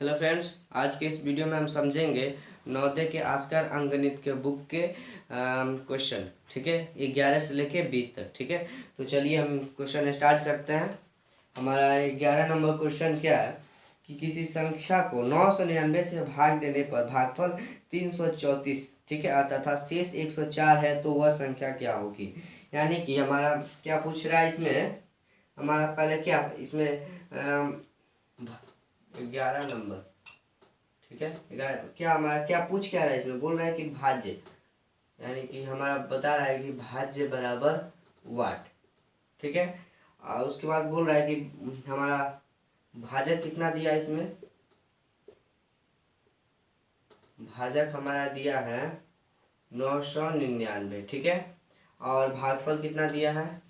Hello friends, आज के इस वीडियो में हम समझेंगे नवोदय के आस्कर अंकगणित के बुक के क्वेश्चन। ठीक है, 11 से लेके 20 तक। ठीक है, तो चलिए हम क्वेश्चन स्टार्ट करते हैं। हमारा 11 नंबर क्वेश्चन क्या है कि किसी संख्या को 999 से भाग देने पर भागफल 334, ठीक है, तथा शेष 104 है, तो वह संख्या क्या होगी। यानी कि हमारा क्या पूछ रहा है इसमें, हमारा पहले क्या इसमें 11 नंबर, ठीक है। 11 क्या हमारा क्या पूछ क्या रहा है इसमें, बोल रहा है कि भाज्य, यानी कि हमारा बता रहा है कि भाज्य बराबर वाट। ठीक है, और उसके बाद बोल रहा है कि हमारा भाजक कितना दिया है इसमें, भाजक हमारा दिया है 999। ठीक है, और भागफल कितना दिया है,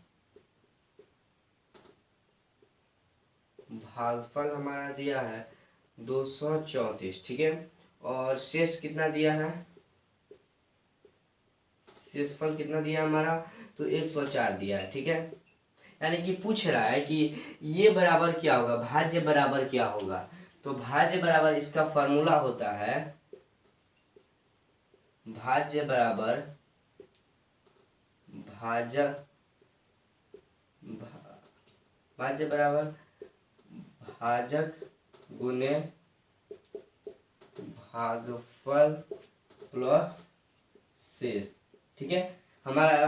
भागफल हमारा दिया है 234। ठीक है, और शेष कितना दिया है, शेषफल कितना दिया हमारा, तो 104 दिया है। ठीक है, यानी कि पूछ रहा है कि ये बराबर क्या होगा, भाज्य बराबर क्या होगा। तो भाज्य बराबर इसका फॉर्मूला होता है, भाज्य बराबर भाजक भाज्य बराबर भाजक गुने भागफल प्लस शेष। ठीक है, हमारा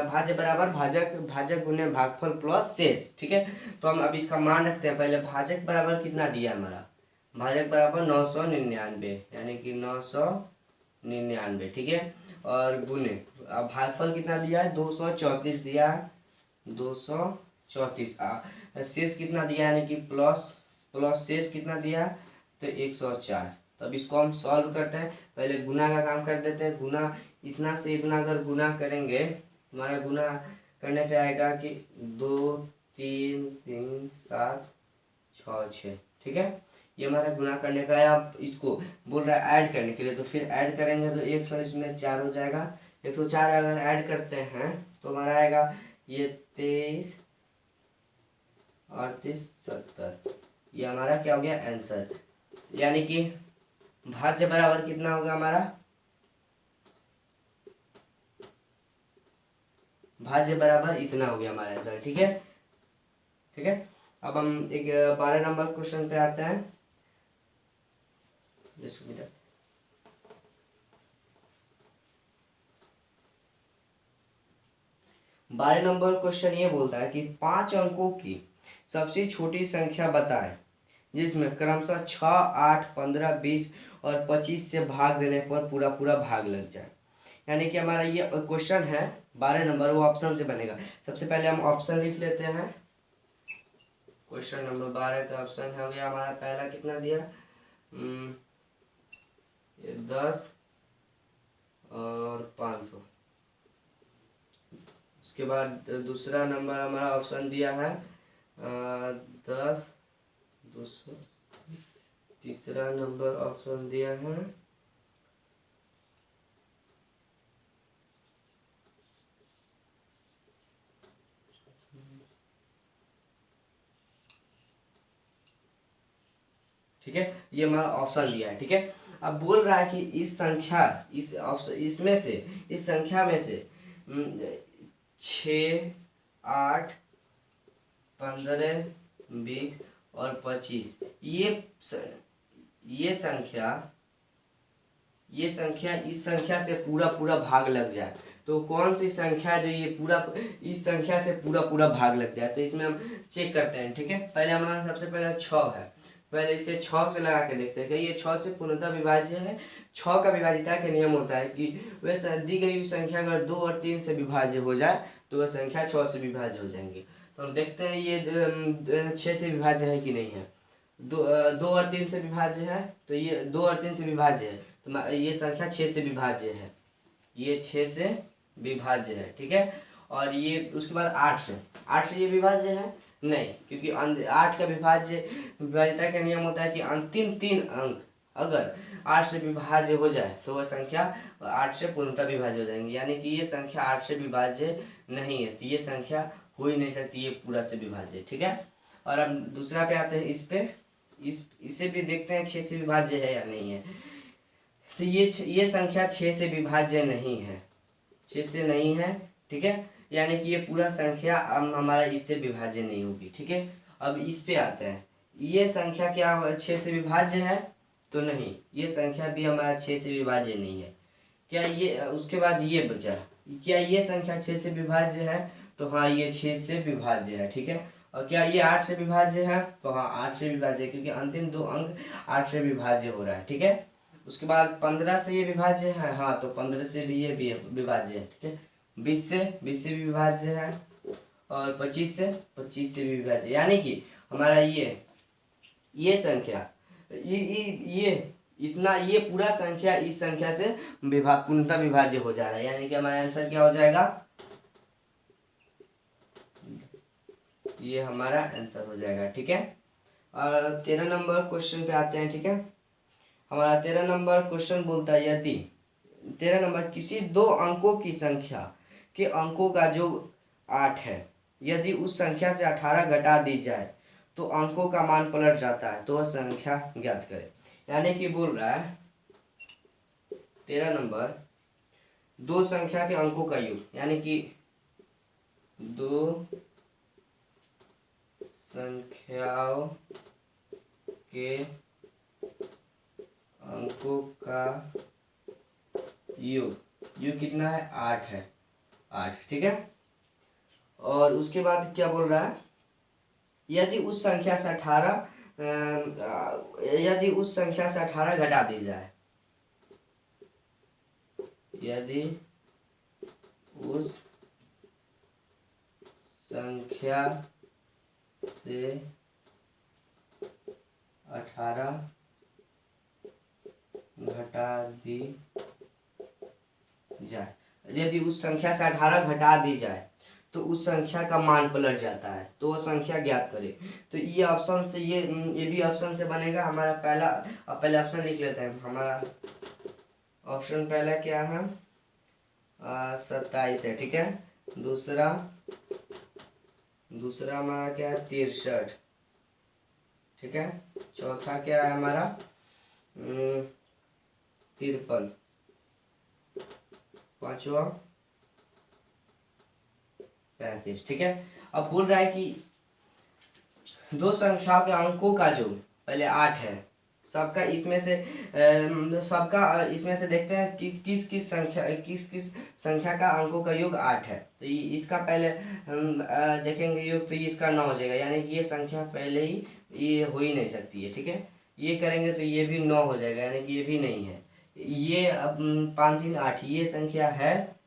भाज्य बराबर भाजक गुने भागफल प्लस शेष। ठीक है, तो हम अब इसका मान रखते हैं। पहले भाजक बराबर कितना दिया हमारा, भाजक बराबर 999, यानी कि 999। ठीक है, और गुने अब भागफल कितना दिया है, 234 दिया है, 234। शेष कितना दिया, यानी कि प्लस प्लस शेष कितना दिया, तो 104। तो अब इसको हम सॉल्व करते हैं। पहले गुना का काम कर देते हैं। गुना इतना से इतना अगर गुना करेंगे, हमारा गुना करने पे आएगा कि 2 3 3 7 6 6। ठीक है, ये हमारा गुना करने का है। आप इसको बोल रहा है ऐड करने के लिए, तो फिर ऐड करेंगे तो 100 इसमें 4 हो जाएगा। 104 अगर ऐड करते हैं तो हमारा आएगा ये 23 38 70। ये हमारा क्या हो गया, आंसर। यानी कि भाज्य बराबर कितना होगा हमारा, भाज्य बराबर इतना हो गया हमारा आंसर। ठीक है, ठीक है। अब हम एक 12 नंबर क्वेश्चन पे आते हैं। सुविधा 12 नंबर क्वेश्चन ये बोलता है कि 5 अंकों की सबसे छोटी संख्या बताएं जिसमें क्रमशः 6 8 15 20 और 25 से भाग देने पर पूरा पूरा भाग लग जाए। यानी कि हमारा ये क्वेश्चन है 12 नंबर, वो ऑप्शन से बनेगा। सबसे पहले हम ऑप्शन लिख लेते हैं। क्वेश्चन नंबर 12 का ऑप्शन हो गया हमारा, पहला कितना दिया, 10 और 500। उसके बाद दूसरा नंबर हमारा ऑप्शन दिया है 10 200। तीसरा नंबर ऑप्शन दिया है ठीक है, ये हमारा ऑप्शन दिया है। ठीक है, अब बोल रहा है कि इस संख्या इस ऑप्शन इसमें से इस संख्या में से 6 8 15 20 और 25 ये संख्या इस संख्या से पूरा पूरा भाग लग जाए, तो कौन सी संख्या जो ये पूरा इस संख्या से पूरा पूरा भाग लग जाए, तो इसमें हम चेक करते हैं। ठीक है, पहले हमारा सबसे पहले 6 है। पहले इसे 6 से लगा के देखते हैं कि ये 6 से पूर्णतः विभाज्य है। 6 का विभाज्यता का नियम होता है कि वह दी गई हुई संख्या अगर 2 और 3 से विभाज्य हो जाए तो वह संख्या 6 से विभाज्य हो जाएंगी। तो हम देखते हैं ये 6 से विभाज्य है कि नहीं है। 2 और 3 से विभाज्य है, तो ये 2 और 3 से विभाज्य है, तो ये संख्या 6 से विभाज्य है, ये 6 से विभाज्य है। ठीक है, और ये उसके बाद 8 से ये विभाज्य है नहीं, क्योंकि 8 का विभाज्यता का नियम होता है कि अंतिम 3 अंक अगर 8 से विभाज्य हो जाए तो वह संख्या 8 से पूर्णतः विभाज्य हो जाएंगी। यानी कि ये संख्या 8 से विभाज्य नहीं है, तो ये संख्या हो ही नहीं सकती, ये पूरा से विभाज्य है। ठीक है, और अब दूसरा पे आते हैं। इसे भी देखते हैं 6 से विभाज्य है या नहीं है। तो ये संख्या 6 से विभाज्य नहीं है, 6 से नहीं है, ठीक है। यानी कि ये पूरा संख्या हमारा इससे विभाज्य नहीं होगी, ठीक है। अब इस पे आते हैं, ये संख्या क्या 6 से विभाज्य है? तो नहीं, ये संख्या भी हमारा 6 से विभाज्य नहीं है। क्या ये, उसके बाद ये बचा, क्या ये संख्या 6 से विभाज्य है? तो हाँ, ये 6 से विभाज्य है, ठीक है। और क्या ये 8 से विभाज्य है? तो हाँ, 8 से विभाज्य है, क्योंकि अंतिम 2 अंक 8 से विभाज्य हो रहा है, ठीक है। उसके बाद 15 से ये विभाज्य है, हाँ, तो 15 से भी ये भी विभाज्य है, ठीक है। 20 से भी विभाज्य है, और 25 से भी विभाज्य, यानी कि हमारा ये संख्या, ये इतना, ये पूरा संख्या इस संख्या से पूर्णतः विभाज्य हो जा रहा है। यानी कि हमारा आंसर क्या हो जाएगा? ये हमारा आंसर हो जाएगा, ठीक है। और 13 नंबर क्वेश्चन पे आते हैं, ठीक है। हमारा 13 नंबर क्वेश्चन बोलता है, यदि 13 नंबर, किसी 2 अंकों की संख्या के अंकों का योग 8 है, यदि उस संख्या से 18 घटा दी जाए तो अंकों का मान पलट जाता है, तो वह संख्या ज्ञात करें। यानी कि बोल रहा है 13 नंबर, 2 संख्या के अंकों का योग, यानी कि 2 संख्याओं के अंकों का योग कितना है? 8 है, 8, ठीक है। और उसके बाद क्या बोल रहा है, यदि उस संख्या से 18 घटा दी जाए, यदि उस संख्या से 18 घटा दी जाए, यदि उस संख्या से 18 घटा दी जाए तो उस संख्या का मान पलट जाता है, तो वो संख्या ज्ञात करे। तो ये ऑप्शन से, ये भी ऑप्शन से बनेगा हमारा पहला। अब पहले ऑप्शन लिख लेते हैं। हमारा ऑप्शन पहला क्या है? 27 है, ठीक है। दूसरा हमारा क्या है? 63, ठीक है। चौथा क्या है हमारा? 53। पांचवा 35, ठीक है। अब बोल रहा है कि 2 संख्याओं के अंकों का जो पहले 8 है, सबका इसमें से देखते हैं कि किस किस संख्या का अंकों का योग 8 है। तो इसका पहले हम देखेंगे योग, तो इसका 9 हो जाएगा, यानी कि ये संख्या पहले ही ये हो ही नहीं सकती है, ठीक है। ये करेंगे तो ये भी 9 हो जाएगा, यानी कि ये भी नहीं है। ये अब 5 3 8 ये संख्या है,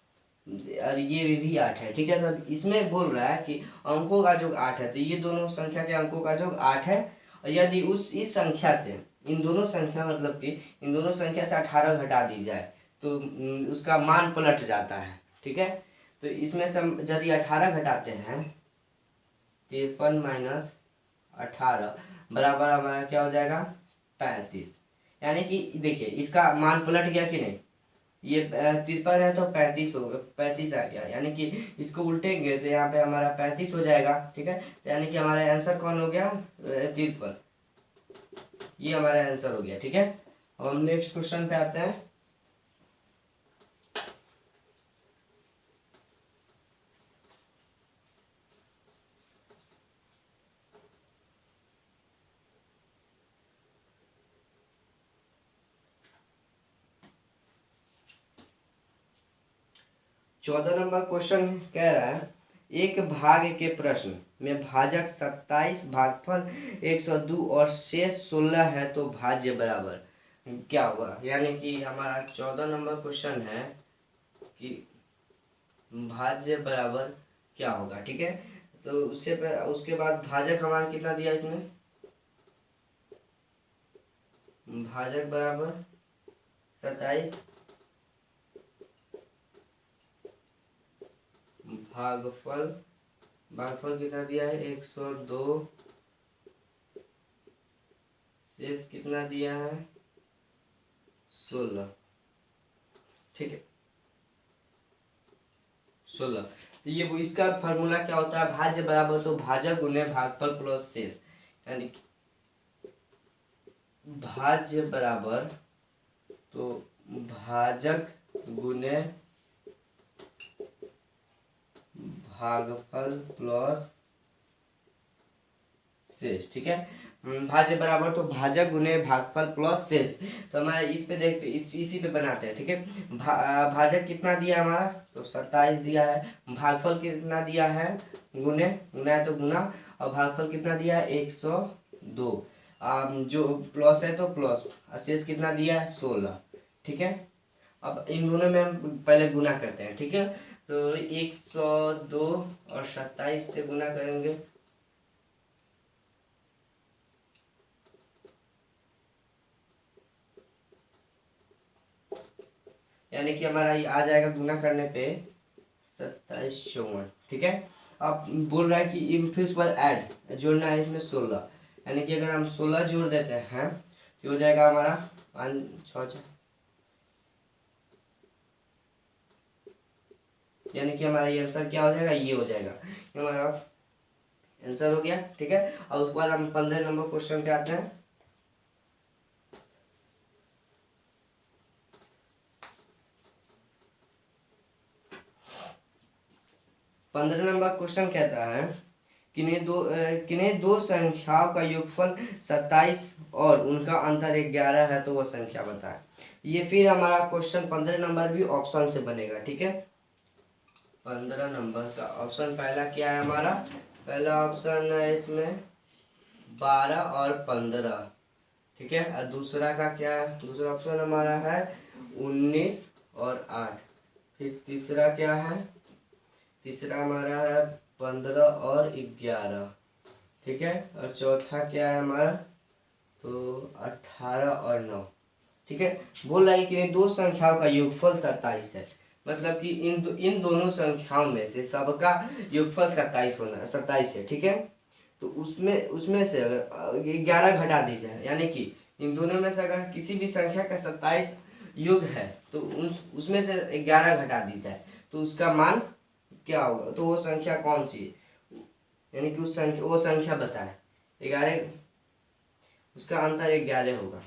और ये भी 8 है, ठीक है। तो इसमें बोल रहा है कि अंकों का योग 8 है, तो ये दोनों संख्या के अंकों का योग 8 है। और यदि इस संख्या से इन दोनों संख्या, मतलब कि इन दोनों संख्या से 18 घटा दी जाए तो उसका मान पलट जाता है, ठीक है। तो इसमें से यदि 18 घटाते हैं, 53 माइनस 18 बराबर हमारा क्या हो जाएगा? 35। यानी कि देखिए, इसका मान पलट गया कि नहीं? ये 53 है तो 35 हो गया, 35 आ गया, यानी कि इसको उल्टेंगे तो यहाँ पे हमारा 35 हो जाएगा, ठीक है। तो यानी कि हमारा आंसर कौन हो गया? 53। ये हमारा आंसर हो गया, ठीक है। अब हम नेक्स्ट क्वेश्चन पे आते हैं। चौदह नंबर क्वेश्चन कह रहा है, एक भाग के प्रश्न में भाजक 27 भागफल 102 और शेष 16 है, तो भाज्य बराबर क्या होगा? यानी कि हमारा 14 नंबर क्वेश्चन है कि भाज्य बराबर क्या होगा, ठीक है। तो उसके बाद भाजक हमारा कितना दिया इसमें? भाजक बराबर 27 भागफल कितना दिया है? 102, शेष कितना दिया है? 16, ठीक है, 16। तो ये वो इसका फार्मूला क्या होता है? भाज्य बराबर तो भाजक गुने भागफल प्लस शेष, यानी भाज्य बराबर तो भाजक गुने भागफल प्लस शेष। ठीक है, भाज्य बराबर तो भाजक गुने भागफल प्लस शेष। तो हमारे इस पे देखते इसी पे बनाते हैं। ठीक है, भाजक कितना दिया हमारा, तो 27 दिया है। भागफल कितना दिया है, गुने, गुना है तो गुना, और भागफल कितना दिया है 102। जो प्लस है तो प्लस, शेष कितना दिया है 16। ठीक है, अब इन दोनों में हम पहले गुना करते हैं। ठीक है, तो 102 और 27 से गुना करेंगे, यानी कि हमारा ये आ जाएगा गुना करने पे 2754। ठीक है, अब बोल रहा है कि फिर उसके बाद ऐड जोड़ना है इसमें 16, यानी कि अगर हम 16 जोड़ देते हैं तो हो जाएगा हमारा 5 यानी कि हमारा ये आंसर क्या हो जाएगा, ये हो जाएगा, ये हमारा आंसर हो गया। ठीक है, और उसके बाद हम 15 नंबर क्वेश्चन पे आते हैं। 15 नंबर क्वेश्चन कहता है किन्हीं दो संख्याओं का योगफल 27 और उनका अंतर 11 है, तो वह संख्या बताए। ये फिर हमारा क्वेश्चन 15 नंबर भी ऑप्शन से बनेगा। ठीक है, 15 नंबर का ऑप्शन पहला क्या है हमारा, पहला ऑप्शन है इसमें 12 और 15। ठीक है, और दूसरा का क्या है, दूसरा ऑप्शन हमारा है 19 और 8। फिर तीसरा क्या है, तीसरा हमारा है 15 और 11। ठीक है, और चौथा क्या है हमारा, तो 18 और 9। ठीक है, बोल रहा है कि दो संख्याओं का योगफल 27 है, मतलब कि इन दोनों संख्याओं में से सबका योगफल 27 है। ठीक है, तो उसमें उसमें से अगर 11 घटा दी जाए, यानी कि इन दोनों में से अगर किसी भी संख्या का 27 योग है तो उसमें से 11 घटा दी जाए तो उसका मान क्या होगा, तो वो संख्या कौन सी है, यानी कि वो संख्या बताए। 11, उसका अंतर 11 होगा,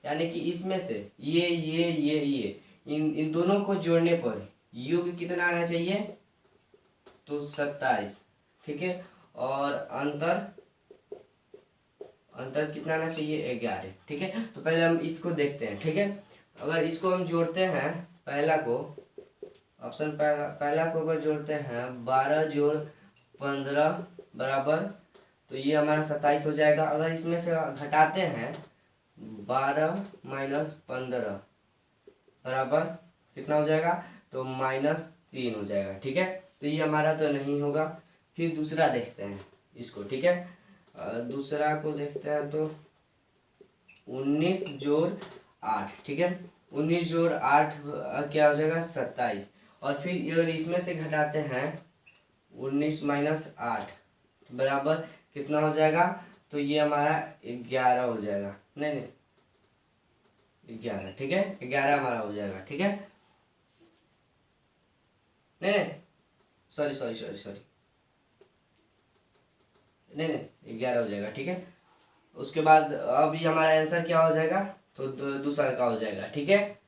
यानी कि इसमें से ये इन दोनों को जोड़ने पर योग कितना आना चाहिए, तो 27। ठीक है, और अंतर कितना आना चाहिए, 11। ठीक है, तो पहले हम इसको देखते हैं। ठीक है, अगर इसको हम जोड़ते हैं, पहला को ऑप्शन पहला को अगर जोड़ते हैं 12 जोड़ 15 बराबर, तो ये हमारा 27 हो जाएगा। अगर इसमें से घटाते हैं 12 माइनस 15 बराबर कितना हो जाएगा, तो -3 हो जाएगा। ठीक है, तो ये हमारा तो नहीं होगा। फिर दूसरा देखते हैं इसको। ठीक है, दूसरा को देखते हैं तो 19 जोड़ 8। ठीक है, 19 जोड़ 8 क्या हो जाएगा, 27। और फिर अगर इसमें से घटाते हैं 19 माइनस 8 बराबर कितना हो जाएगा, तो ये हमारा 11 हो जाएगा। नहीं 11। ठीक है, 11 हमारा हो जाएगा। ठीक है, नहीं सॉरी सॉरी सॉरी सॉरी, नहीं 11 हो जाएगा। ठीक है, उसके बाद अब ये हमारा आंसर क्या हो जाएगा, तो दूसरा का हो जाएगा। ठीक है,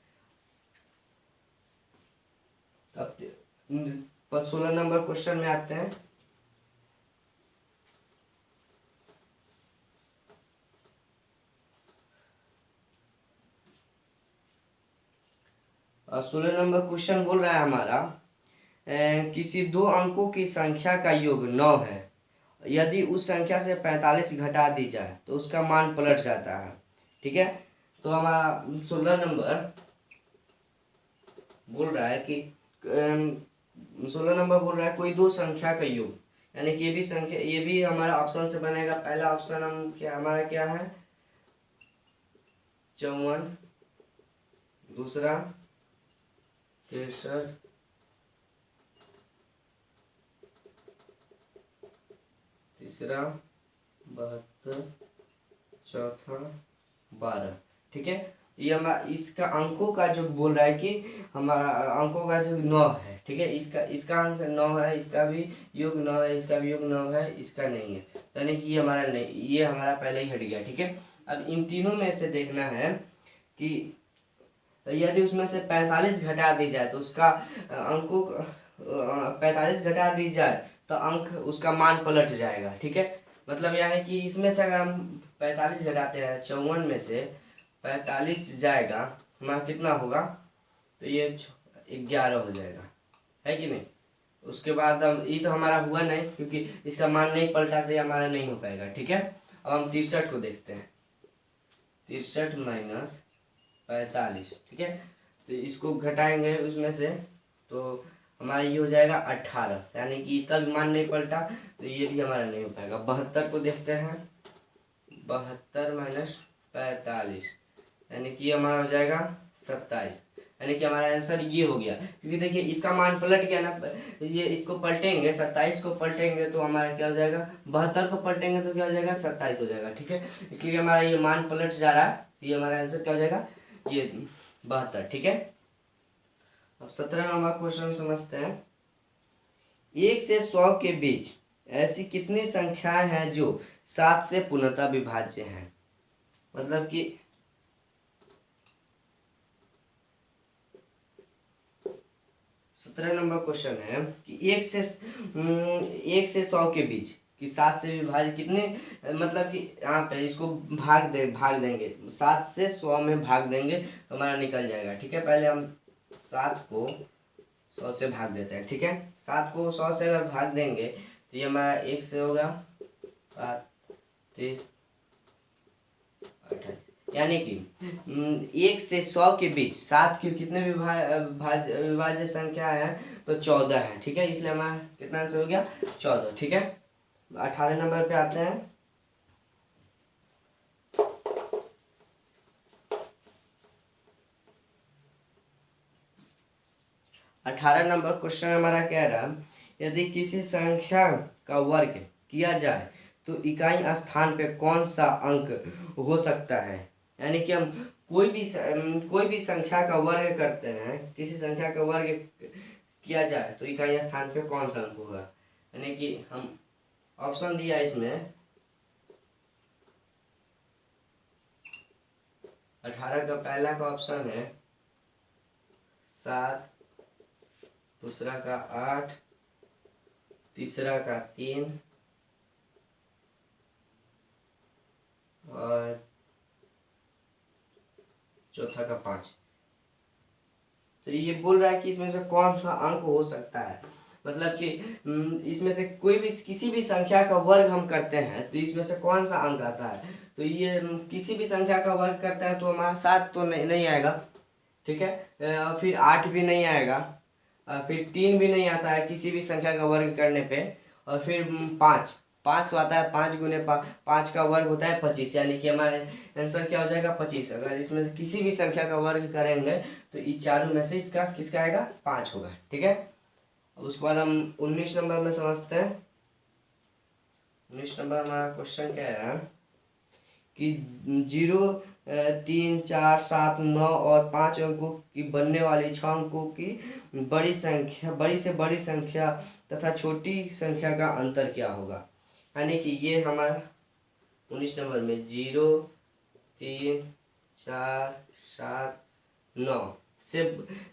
अब 16 नंबर क्वेश्चन में आते हैं। और 16 नंबर क्वेश्चन बोल रहा है हमारा किसी दो अंकों की संख्या का योग 9 है, यदि उस संख्या से 45 घटा दी जाए तो उसका मान पलट जाता है। ठीक है, तो हमारा 16 नंबर बोल रहा है कि 16 नंबर बोल रहा है कोई दो संख्या का योग, यानी कि ये भी संख्या, ये भी हमारा ऑप्शन से बनेगा। पहला ऑप्शन हम क्या, हमारा क्या है 54, दूसरा 63, तीसरा 72, चौथा 12। ठीक है, ये हमारा इसका अंकों का जो बोल रहा है कि हमारा अंकों का जो 9 है। ठीक है, इसका अंक 9 है, इसका भी योग 9 है, इसका भी योग 9 है, इसका नहीं है, यानी कि ये हमारा नहीं, ये हमारा पहले ही हट गया। ठीक है, अब इन तीनों में से देखना है कि यदि उसमें से 45 घटा दी जाए तो उसका अंकों 45 घटा दी जाए तो अंक उसका मान पलट जाएगा। ठीक है, मतलब यह है कि इसमें से अगर हम 45 घटाते हैं 54 में से 45 जाएगा हमारा कितना होगा, तो ये 11 हो जाएगा, है कि नहीं। उसके बाद हम ये तो हमारा हुआ नहीं क्योंकि इसका मान नहीं पलटा तो ये हमारा नहीं हो पाएगा। ठीक है, अब हम 63 को देखते हैं। 63 माइनस 45, ठीक है, तो इसको घटाएंगे उसमें से तो हमारा ये हो जाएगा 18, यानी कि इसका भी मान नहीं पलटा तो ये भी हमारा नहीं हो पाएगा। 72 को देखते हैं। 72 माइनस 45 यानी कि हमारा हो जाएगा 27, यानी कि हमारा आंसर ये हो गया। क्योंकि देखिए इसका मान पलट गया ना, ये इसको पलटेंगे 27 को पलटेंगे तो हमारा क्या हो जाएगा, 72 को पलटेंगे तो क्या हो जाएगा 27 हो जाएगा। ठीक है, इसलिए हमारा ये मान पलट जा रहा है, ये हमारा आंसर क्या हो जाएगा, ये 72। ठीक है, अब 17 नंबर क्वेश्चन समझते हैं। 1 से 100 के बीच ऐसी कितनी संख्याएं हैं जो 7 से पूर्णतः विभाज्य हैं। मतलब कि 17 नंबर क्वेश्चन है कि 1 से 100 के बीच कि 7 से विभाज्य कितने, मतलब कि यहाँ पे इसको भाग देंगे 7 से 100 में भाग देंगे तो हमारा निकल जाएगा। ठीक है, पहले हम 7 को 100 से भाग देते हैं। ठीक है, 7 को 100 से अगर भाग देंगे तो ये हमारा 1 से होगा 7 30 28, यानी कि 1 से 100 के बीच 7 की कितने विभाज्य संख्या है, तो 14 है। ठीक है, इसलिए हमारा कितना आंसर हो गया 14। ठीक है, 18 नंबर पे आते हैं। 18 नंबर क्वेश्चन हमारा कह रहा है, यदि किसी संख्या का वर्ग किया जाए तो इकाई स्थान पे कौन सा अंक हो सकता है। यानी कि हम कोई भी संख्या का वर्ग करते हैं, किसी संख्या का वर्ग किया जाए तो इकाई स्थान पे कौन सा अंक होगा। यानी कि हम ऑप्शन दिया इसमें 18 का पहला का ऑप्शन है 7, दूसरा का 8, तीसरा का 3 और चौथा का 5। तो ये बोल रहा है कि इसमें से कौन सा अंक हो सकता है। मतलब कि इसमें से कोई भी किसी भी संख्या का वर्ग हम करते हैं तो इसमें से कौन सा अंक आता है। तो ये किसी भी संख्या का वर्ग करता है तो हमारा 7 तो नहीं आएगा। ठीक है, और फिर 8 भी नहीं आएगा, फिर 3 भी नहीं आता है किसी भी संख्या का वर्ग करने पे, और फिर 5 आता है। 5 गुने 5 का वर्ग होता है 25, यानी कि हमारे आंसर क्या हो जाएगा 25। अगर इसमें से किसी भी संख्या का वर्ग करेंगे तो इस चारों में से इसका किसका आएगा 5 होगा। ठीक है, उसके बाद हम 19 नंबर में समझते हैं। 19 नंबर हमारा क्वेश्चन क्या है कि 0 3 4 7 9 और 5 अंकों की बनने वाली 6 अंकों की बड़ी से बड़ी संख्या तथा छोटी संख्या का अंतर क्या होगा। यानी कि ये हमारा 19 नंबर में 0 3 4 7 9 से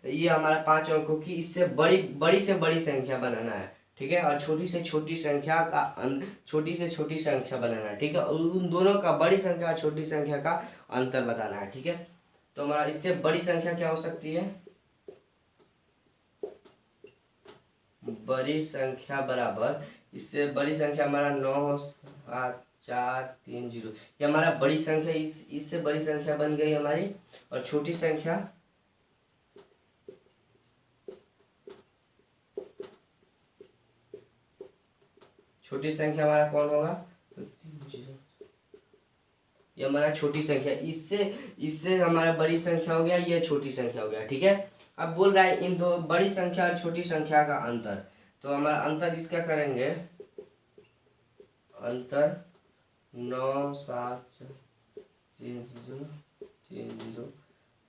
ये हमारा 5 अंकों की इससे बड़ी से बड़ी संख्या बनाना है। ठीक है, और छोटी से छोटी संख्या बनाना है। ठीक है, और उन दोनों का बड़ी संख्या और छोटी संख्या का अंतर बताना है। ठीक है, तो हमारा इससे बड़ी संख्या क्या हो सकती है, बड़ी संख्या बराबर, इससे बड़ी संख्या हमारा 9 7 4 3 0, ये हमारा बड़ी संख्या इससे बड़ी संख्या बन गई हमारी। और छोटी संख्या हमारा कौन होगा, तो 3 0, ये हमारा छोटी संख्या, इससे हमारा बड़ी संख्या हो गया, ये छोटी संख्या हो गया। ठीक है, अब बोल रहा है इन दो बड़ी संख्या और छोटी संख्या का अंतर, तो हमारा अंतर इसका करेंगे अंतर 9 7 3 0 3 0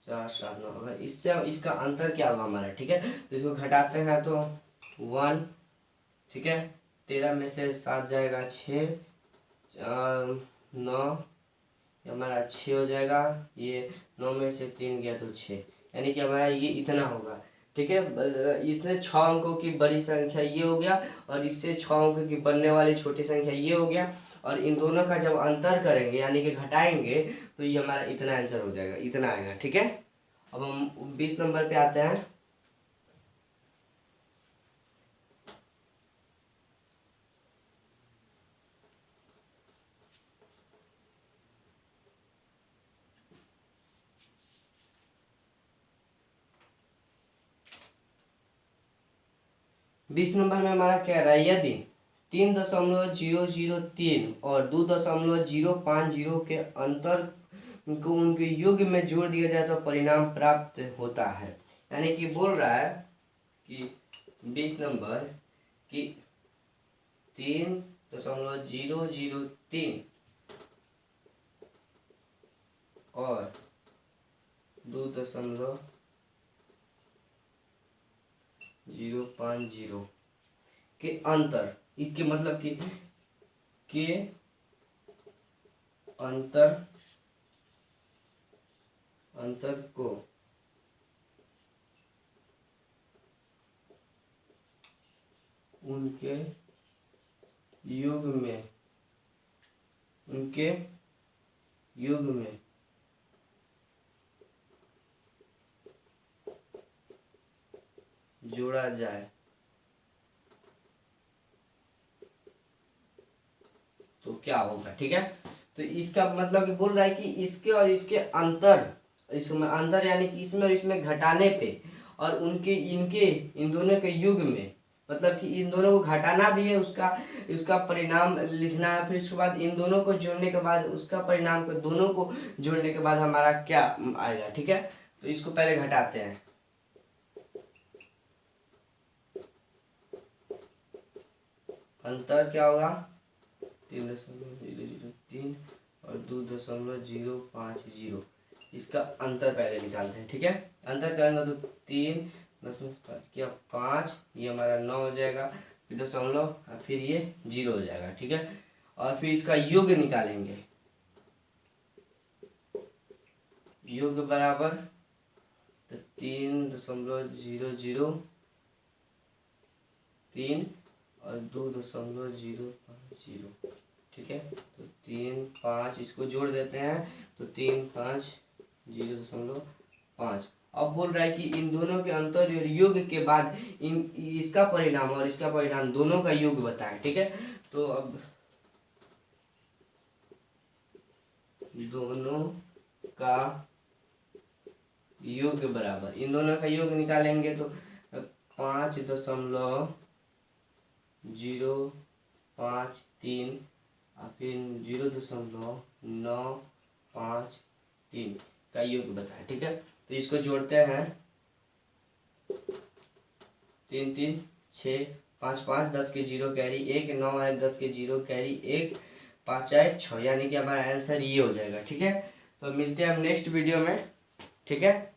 4 7 9, अगर इससे इसका अंतर क्या होगा हमारा। ठीक है, तो इसको घटाते हैं तो 1। ठीक है, 13 में से 7 जाएगा 6 9 ये हमारा 6 हो जाएगा। ये 9 में से 3 गया तो 6, यानी कि हमारा ये इतना होगा। ठीक है, इससे 6 अंकों की बड़ी संख्या ये हो गया और इससे 6 अंकों की बनने वाली छोटी संख्या ये हो गया। और इन दोनों का जब अंतर करेंगे यानी कि घटाएंगे तो ये हमारा इतना आंसर हो जाएगा, इतना आएगा। ठीक है, अब हम 20 नंबर पे आते हैं। बीस नंबर में हमारा क्या रहा है, यदि 3.003 और 2.050 के अंतर को उनके योग में जोड़ दिया जाए तो परिणाम प्राप्त होता है। यानी कि बोल रहा है कि 20 नंबर कि 3.003 और 2.050 के अंतर, इसके मतलब कि के अंतर को उनके योग में जोड़ा जाए तो क्या होगा। ठीक है, तो इसका मतलब कि बोल रहा है कि इसके और इसके अंतर, इसमें अंतर यानी कि इसमें और इसमें घटाने पे और उनके इनके इन दोनों के युग में, मतलब कि इन दोनों को घटाना भी है, उसका परिणाम लिखना है, फिर उसके बाद इन दोनों को जोड़ने के बाद उसका परिणाम को, दोनों को जोड़ने के बाद हमारा क्या आएगा। ठीक है, तो इसको पहले घटाते हैं। अंतर क्या होगा, 3.003 और 2.050, इसका अंतर पहले निकालते हैं। ठीक है, अंतर करेंगे तो 3 10 में 5 किया 5, ये हमारा 9 हो जाएगा, फिर दशमलव और फिर ये 0 हो जाएगा। ठीक है, और फिर इसका योग निकालेंगे, योग बराबर तो 3.003 और 2.050। ठीक है, तो 3 5 इसको जोड़ देते हैं तो 3 5 0.5। अब बोल रहा है कि इन दोनों के अंतर और योग के बाद इसका परिणाम और इसका परिणाम दोनों का योग बताएं। ठीक है, तो अब दोनों का योग बराबर, इन दोनों का योग निकालेंगे तो 5.053 और फिर 0.953 का योग बताए। ठीक है, तो इसको जोड़ते हैं 3 3 6 5 5 10 के 0 कैरी 1 9 है 10 के 0 कैरी 1 5 8 6, यानी कि हमारा आंसर ये हो जाएगा। ठीक है, तो मिलते हैं हम नेक्स्ट वीडियो में। ठीक है।